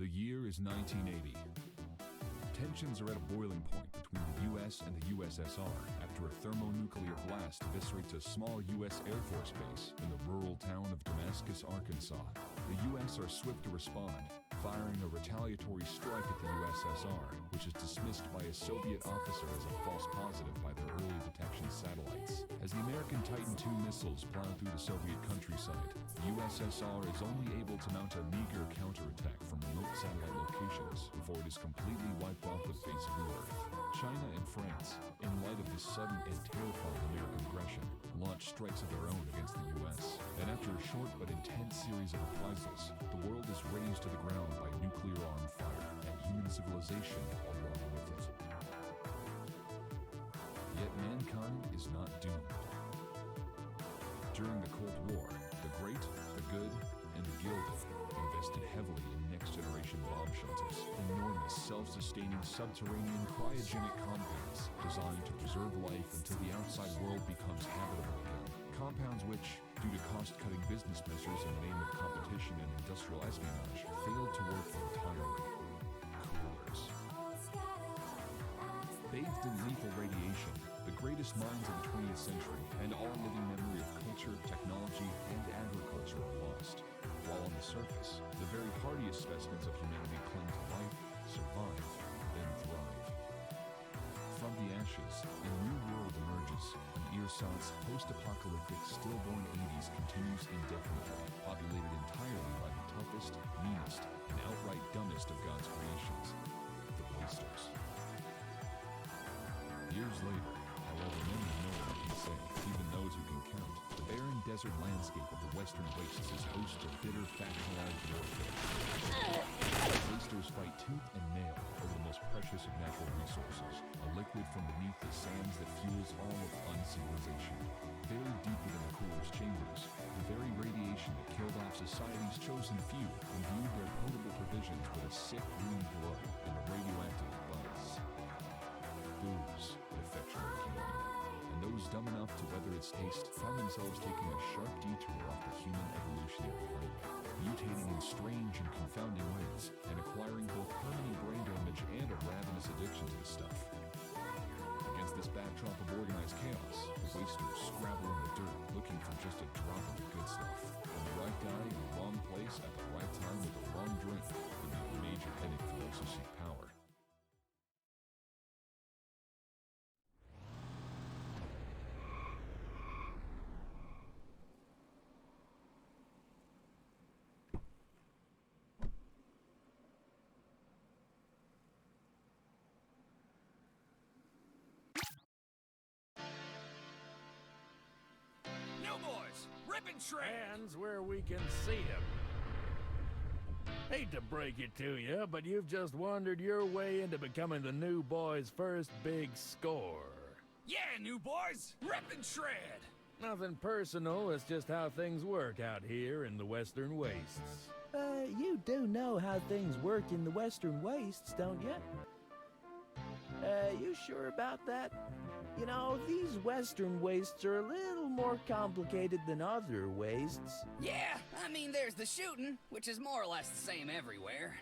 The year is 1980. Tensions are at a boiling point between the U.S. and the USSR after a thermonuclear blast eviscerates a small U.S. Air Force base in the rural town of Damascus, Arkansas. The U.S. are swift to respond, firing a retaliatory strike at the USSR, which is dismissed by a Soviet officer as a false positive by their early detection satellites. As the American Titan II missiles plow through the Soviet countryside, the USSR is only able to mount a meager counterattack from remote satellite locations before it is completely wiped off the face of the earth. China and France, in light of this sudden and terrifying American aggression, launched strikes of their own against the U.S. And after a short but intense series of reprisals, the world is razed to the ground by nuclear-armed fire, and human civilization along with it. Yet mankind is not doomed. During the Cold War, the great, the good, and the gilded invested heavily in next-generation bomb shelters, enormous self-sustaining subterranean cryogenic compounds designed to preserve life until the outside world becomes habitable again. Compounds which, due to cost-cutting business measures in the name of competition and industrial espionage, failed to work entirely. Coolers. Bathed in lethal radiation, the greatest minds of the 20th century and all living memory of culture, technology, and agriculture are lost. While on the surface, the very hardiest specimens of humanity cling to life, survive, and thrive. From the ashes, a new world emerges. An ersatz post-apocalyptic stillborn 80s continues indefinitely, populated entirely by the toughest, meanest, and outright dumbest of God's creations, the wasters. Years later, however, many know what I can say, even those who can count. The barren desert landscape of the western wastes is host to bitter factionalized warfare. Wasters fight tooth and nail over the most precious of natural resources, a liquid from beneath the sands that fuels all of uncivilization. Buried deep within the cooler's chambers, the very radiation that killed off society's chosen few imbued their potable provisions with a sick green glow and a radioactive buzz. Booze would effectually kill you, and those dumb enough to weather its taste found themselves taking a sharp detour off the human evolutionary highway, mutating in strange and confounding ways, and acquiring both permanent brain damage and a ravenous addiction to the stuff. Against this backdrop of organized chaos, the wasters scrabble in the dirt looking for just a drop of the good stuff, and the right guy in the wrong place at the right time with the wrong drink could be a major headache for those who seek power. Hands where we can see him. Hate to break it to you, but you've just wandered your way into becoming the new boy's first big score. Yeah, new boys, rip and shred. Nothing personal, it's just how things work out here in the Western Wastes. You do know how things work in the Western Wastes, don't you? You sure about that? You know, these Western Wastes are a little more complicated than other wastes. Yeah, I mean, there's the shooting, which is more or less the same everywhere.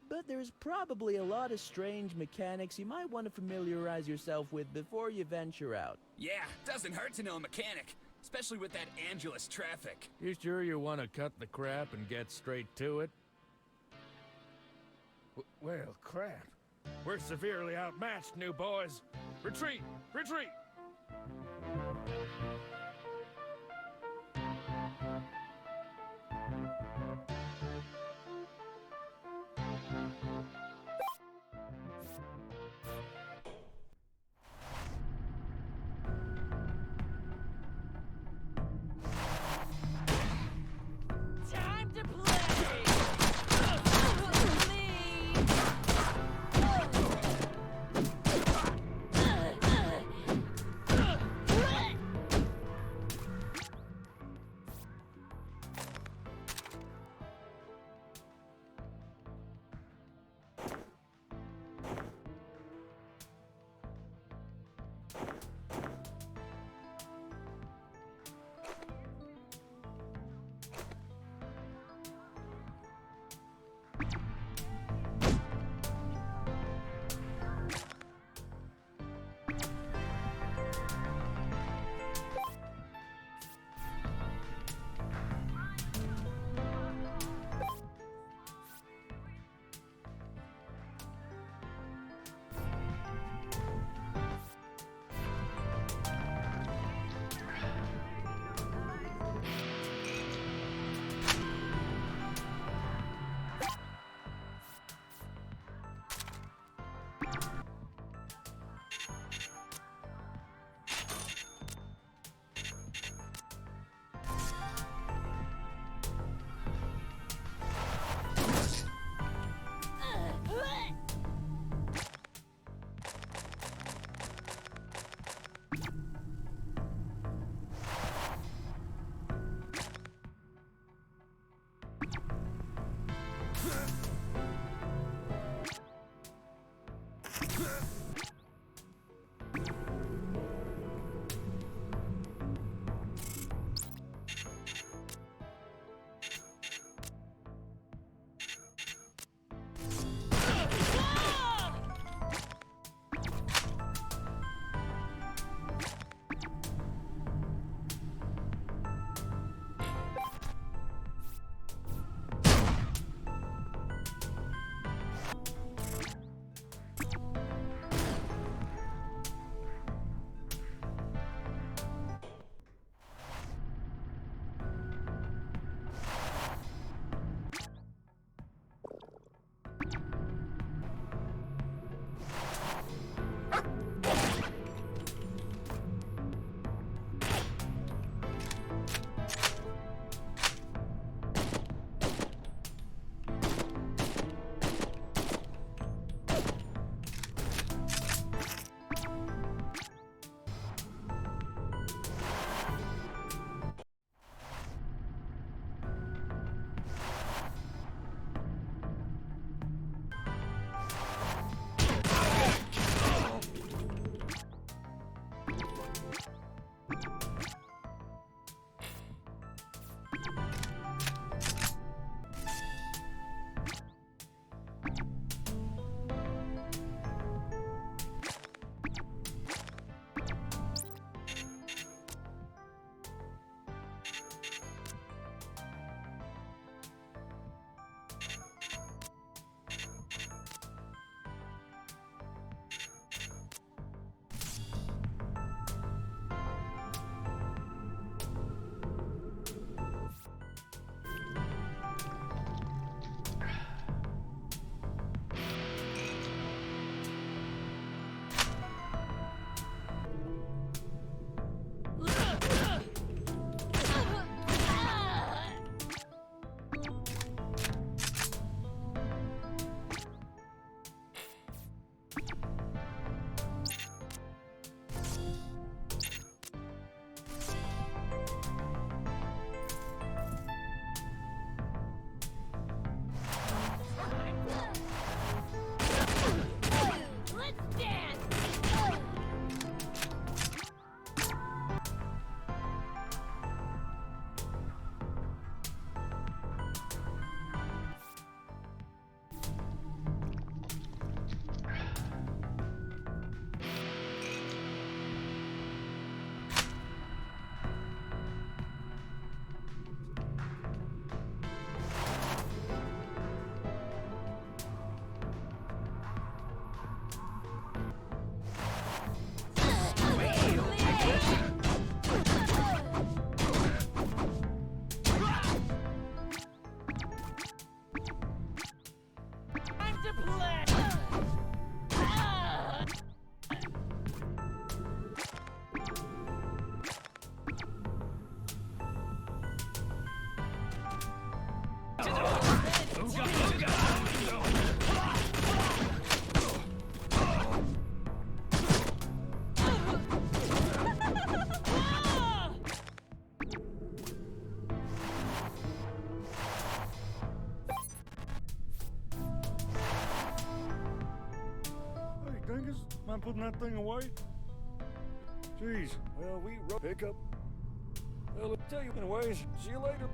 But there's probably a lot of strange mechanics you might want to familiarize yourself with before you venture out. Yeah, doesn't hurt to know a mechanic, especially with that Angelus traffic. You sure you want to cut the crap and get straight to it? Well, crap. We're severely outmatched, new boys. Retreat! Retreat! Time to play! Dingus? Mind putting that thing away? Jeez, well, we pick up. Well, I'll tell you anyways. See you later.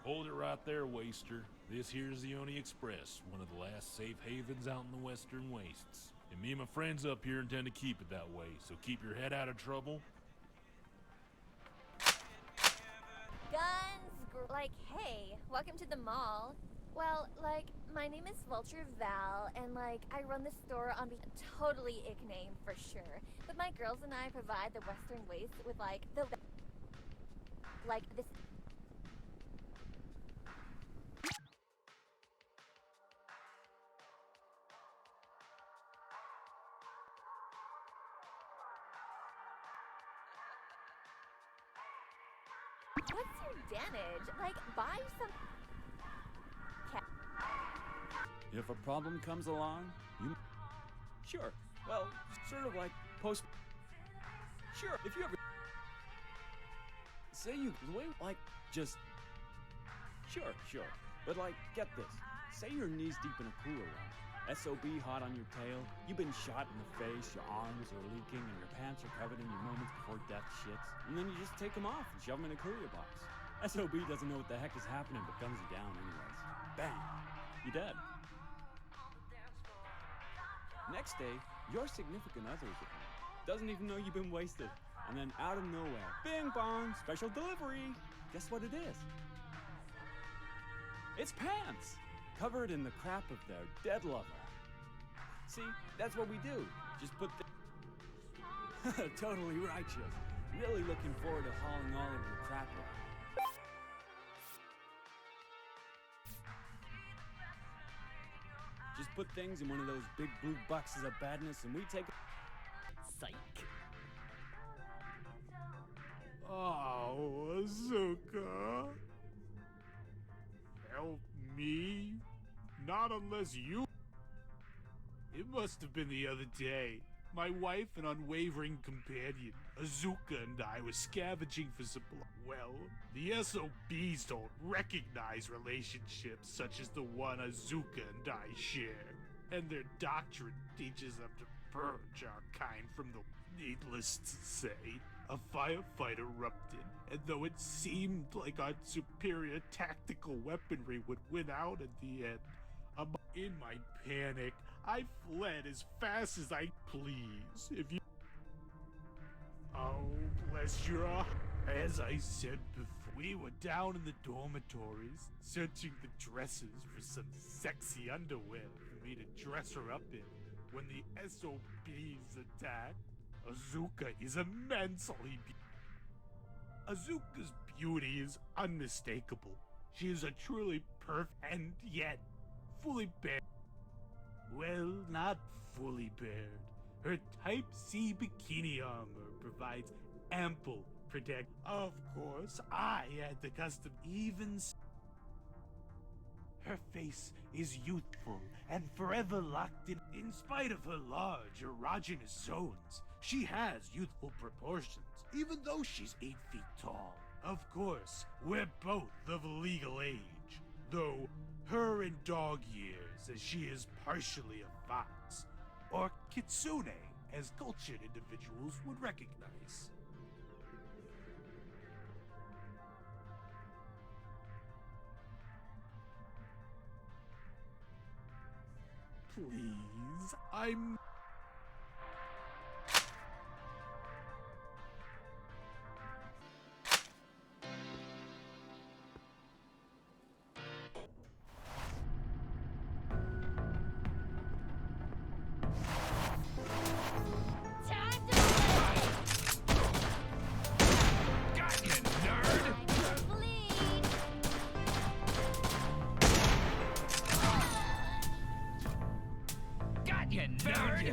Hold it right there, Waster. This here's the Oni Express, one of the last safe havens out in the Western Wastes. And me and my friends up here intend to keep it that way, so keep your head out of trouble. Like, hey, welcome to the mall. Well, like, my name is Vulture Val, and like, I run the store on totally ick name for sure. But my girls and I provide the Western Waste with like this. What's your damage? Like, buy some. If a problem comes along, you... Sure. Well, sort of like post. Sure, if you ever. Say you like just. Sure. But like, get this. Say you're knees deep in a cooler run. SOB hot on your tail, you've been shot in the face, your arms are leaking, and your pants are covered in your moments before death shits. And then you just take them off and shove them in a courier box. SOB doesn't know what the heck is happening but guns you down anyways. Bang! You're dead. Next day, your significant other is at home. Doesn't even know you've been wasted. And then out of nowhere, bing bong, special delivery! Guess what it is? It's pants! Covered in the crap of their dead lover. See, that's what we do. Just put the... Totally righteous. Really looking forward to hauling all of your crap away. Just put things in one of those big blue boxes of badness and we take Psych. Oh, Azuka. Help me? Not unless you... It must have been the other day. My wife and unwavering companion, Azuka, and I were scavenging for supply. Well, the SOBs don't recognize relationships such as the one Azuka and I share. And their doctrine teaches them to purge our kind from the... Needless to say, a firefight erupted, and though it seemed like our superior tactical weaponry would win out at the end, in my panic, I fled as fast as I please. If you... Oh, bless your... As I said before, we were down in the dormitories, searching the dressers for some sexy underwear for me to dress her up in. When the SOBs attacked, Azuka is immensely Azuka's beauty is unmistakable. She is a truly perfect and yet fully bared. Well, not fully bared. Her Type C bikini armor provides ample protection. Of course, I had the custom Her face is youthful and forever locked in. In spite of her large erogenous zones, she has youthful proportions, even though she's 8 feet tall. Of course, we're both of legal age, though her in dog years, as she is partially a fox, or kitsune, as cultured individuals would recognize. Please, I'm... Time to play! God, you nerd! Time to bleed! God, you nerd!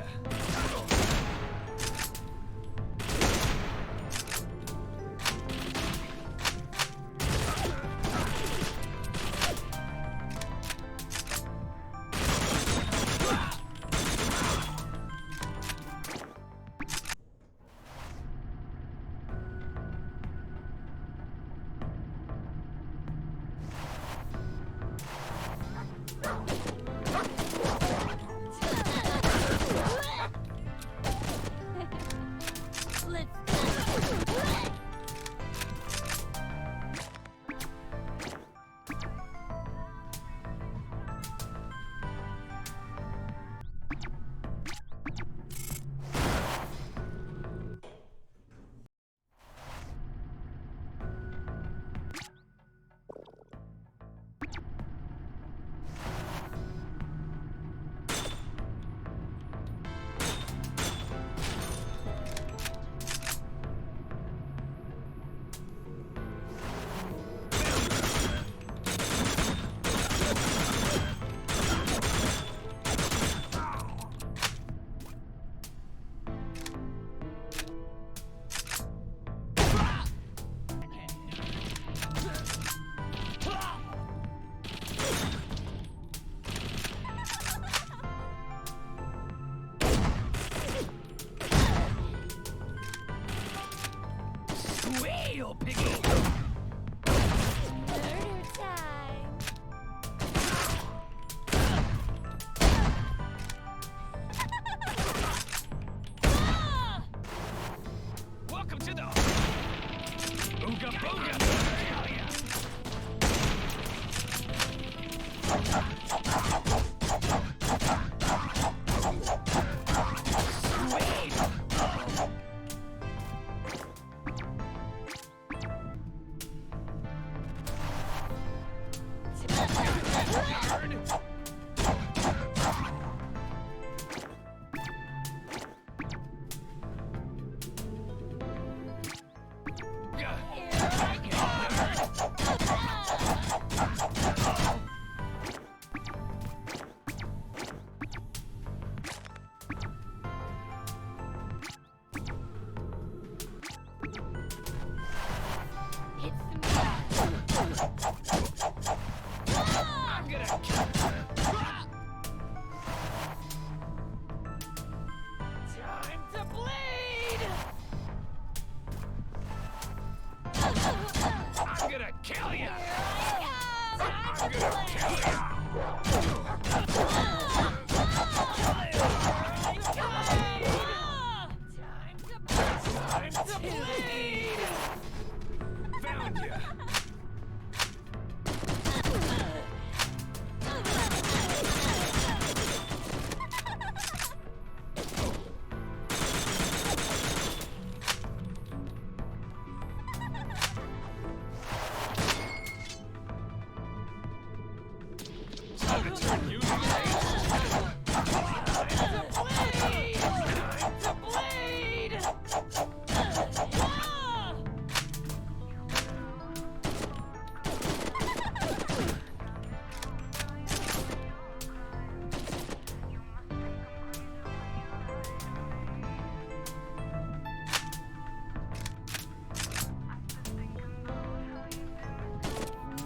Time to bleed! I'm gonna kill you! I'm gonna kill Time to bleed! Found you! Time to turn you to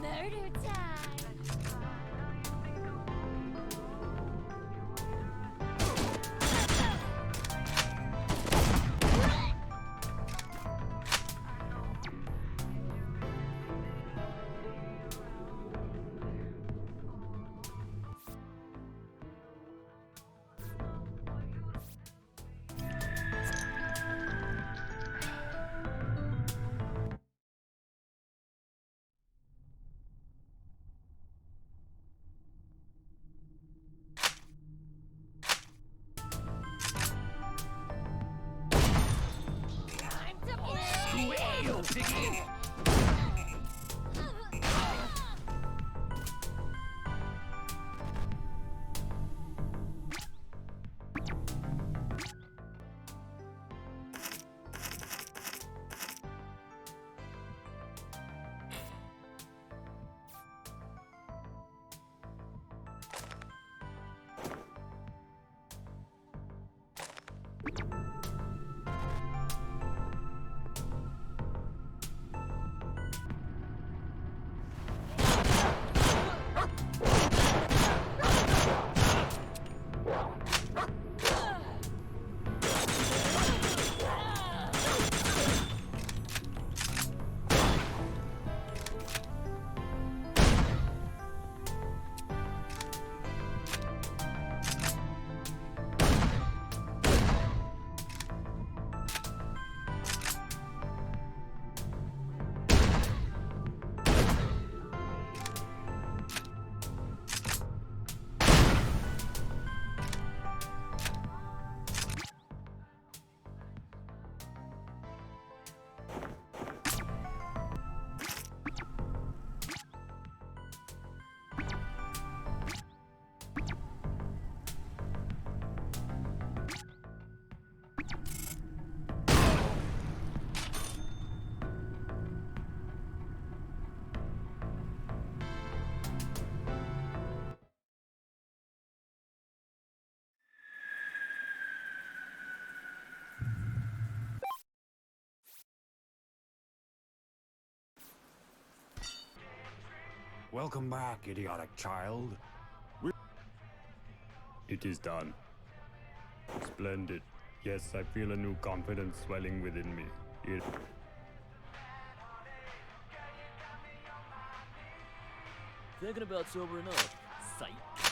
Murder time! Time to bleed! Squeal, piggy! Welcome back, idiotic child. It is done. Splendid. Yes, I feel a new confidence swelling within me. Thinking about sobering up. Psych.